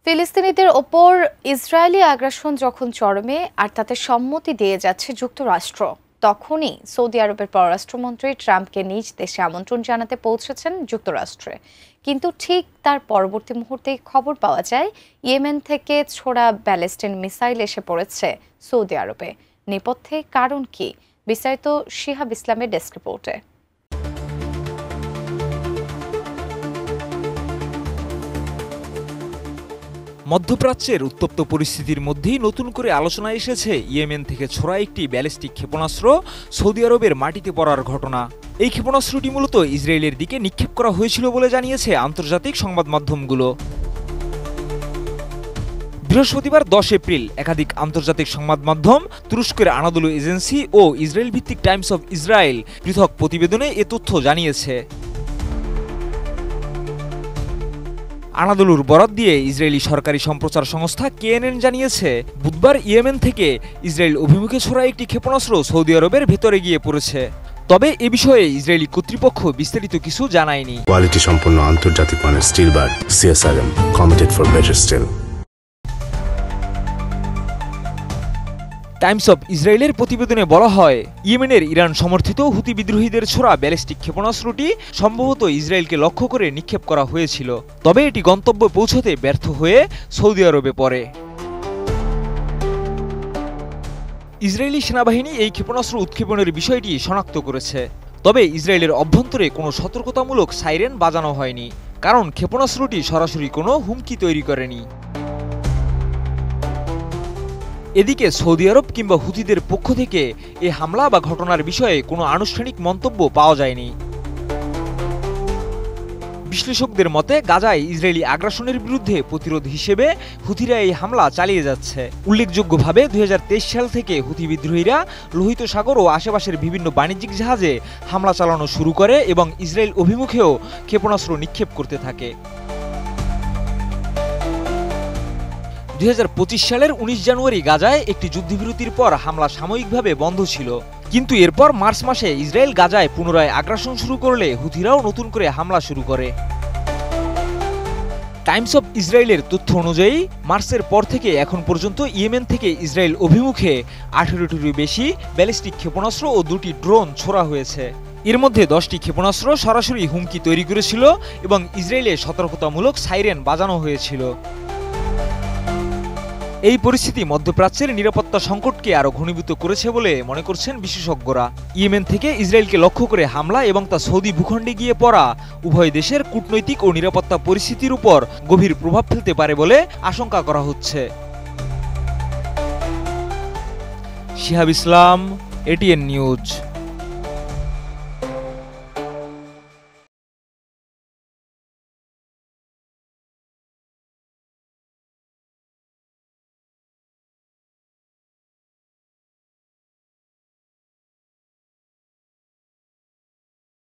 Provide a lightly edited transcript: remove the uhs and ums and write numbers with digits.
ফিলিস্তিনিদের ওপর ইসরায়েলি আগ্রাসন যখন চরমে আর তাতে সম্মতি দিয়ে যাচ্ছে যুক্তরাষ্ট্র, তখনই সৌদি আরবের পররাষ্ট্রমন্ত্রী ট্রাম্পকে নিজ দেশে আমন্ত্রণ জানাতে পৌঁছেছেন যুক্তরাষ্ট্রে। কিন্তু ঠিক তার পরবর্তী মুহূর্তেই খবর পাওয়া যায় ইয়েমেন থেকে ছোড়া ব্যালিস্টিক মিসাইল এসে পড়েছে সৌদি আরবে। নেপথ্যে কারণ কি? বিস্তারিত শিহাব ইসলামের ডেস্ক রিপোর্টে। মধ্যপ্রাচ্যের উত্তপ্ত পরিস্থিতির মধ্যেই নতুন করে আলোচনায় এসেছে ইয়েমেন থেকে ছোড়া একটি ব্যালিস্টিক ক্ষেপণাস্ত্র সৌদি আরবের মাটিতে পড়ার ঘটনা। এই ক্ষেপণাস্ত্রটি মূলত ইসরায়েলের দিকে নিক্ষেপ করা হয়েছিল বলে জানিয়েছে আন্তর্জাতিক সংবাদ মাধ্যমগুলো। বৃহস্পতিবার 10 এপ্রিল একাধিক আন্তর্জাতিক সংবাদ মাধ্যম, তুরস্কের আনাদোলু এজেন্সি ও ইসরায়েল ভিত্তিক টাইমস অফ ইসরায়েল পৃথক প্রতিবেদনে এ তথ্য জানিয়েছে। আনাদোলুর বরাত দিয়ে ইসরায়েলি সরকারি সম্প্রচার সংস্থা কেএনএন জানিয়েছে, বুধবার ইয়েমেন থেকে ইসরায়েল অভিমুখে ছোড়া একটি ক্ষেপণাস্ত্র সৌদি আরবের ভেতরে গিয়ে পড়েছে। তবে এ বিষয়ে ইসরায়েলি কর্তৃপক্ষ বিস্তারিত কিছু জানায়নি। কোয়ালিটি সম্পন্ন আন্তর্জাতিক মানের still bar CSRM, committed for better still. Times of ইসরায়েলের প্রতিবেদনে বলা হয়, ইয়েমেনের ইরান সমর্থিত হুতি বিদ্রোহীদের ছোড়া ব্যালিস্টিক ক্ষেপণাস্ত্রটি সম্ভবত ইসরায়েলকে লক্ষ্য করে নিক্ষেপ করা হয়েছিল। তবে এটি গন্তব্যে পৌঁছতে ব্যর্থ হয়ে সৌদি আরবে পড়ে। ইসরায়েলি সেনাবাহিনী এই ক্ষেপণাস্ত্র উৎক্ষেপণের বিষয়টি শনাক্ত করেছে। তবে ইসরায়েলের অভ্যন্তরে কোনো সতর্কতামূলক সাইরেন বাজানো হয়নি, কারণ ক্ষেপণাস্ত্রটি সরাসরি কোনো হুমকি তৈরি করেনি। এদিকে সৌদি আরব কিংবা হুতিদের পক্ষ থেকে এ হামলা বা ঘটনার বিষয়ে কোনো আনুষ্ঠানিক মন্তব্য পাওয়া যায়নি। বিশ্লেষকদের মতে, গাজায় ইসরায়েলি আগ্রাসনের বিরুদ্ধে প্রতিরোধ হিসেবে হুতিরা এই হামলা চালিয়ে যাচ্ছে। উল্লেখযোগ্যভাবে 2023 সাল থেকে হুতি বিদ্রোহীরা লোহিত সাগর ও আশেপাশের বিভিন্ন বাণিজ্যিক জাহাজে হামলা চালানো শুরু করে এবং ইসরায়েল অভিমুখেও ক্ষেপণাস্ত্র নিক্ষেপ করতে থাকে। 2025 সালের 19 জানুয়ারি গাজায় একটি যুদ্ধবিরতির পর হামলা সাময়িকভাবে বন্ধ ছিল, কিন্তু এরপর মার্চ মাসে ইসরায়েল গাজায় পুনরায় আগ্রাসন শুরু করলে হুতিরাও নতুন করে হামলা শুরু করে। টাইমস অফ ইসরায়েলের তথ্য অনুযায়ী মার্চের পর থেকে এখন পর্যন্ত ইয়েমেন থেকে ইসরায়েল অভিমুখে 18টিরও বেশি ব্যালিস্টিক ক্ষেপণাস্ত্র ও 2টি ড্রোন ছোড়া হয়েছে। এর মধ্যে 10টি ক্ষেপণাস্ত্র সরাসরি হুমকি তৈরি করেছিল এবং ইসরায়েলে সতর্কতামূলক সাইরেন বাজানো হয়েছিল। এই পরিস্থিতি মধ্যপ্রাচ্যের নিরাপত্তা সংকটকে আরও ঘনীভূত করেছে বলে মনে করছেন বিশেষজ্ঞরা। ইয়েমেন থেকে ইসরায়েলকে লক্ষ্য করে হামলা এবং তা সৌদি ভূখণ্ডে গিয়ে পড়া উভয় দেশের কূটনৈতিক ও নিরাপত্তা পরিস্থিতির উপর গভীর প্রভাব ফেলতে পারে বলে আশঙ্কা করা হচ্ছে। শিহাব ইসলাম, এটিএন নিউজ।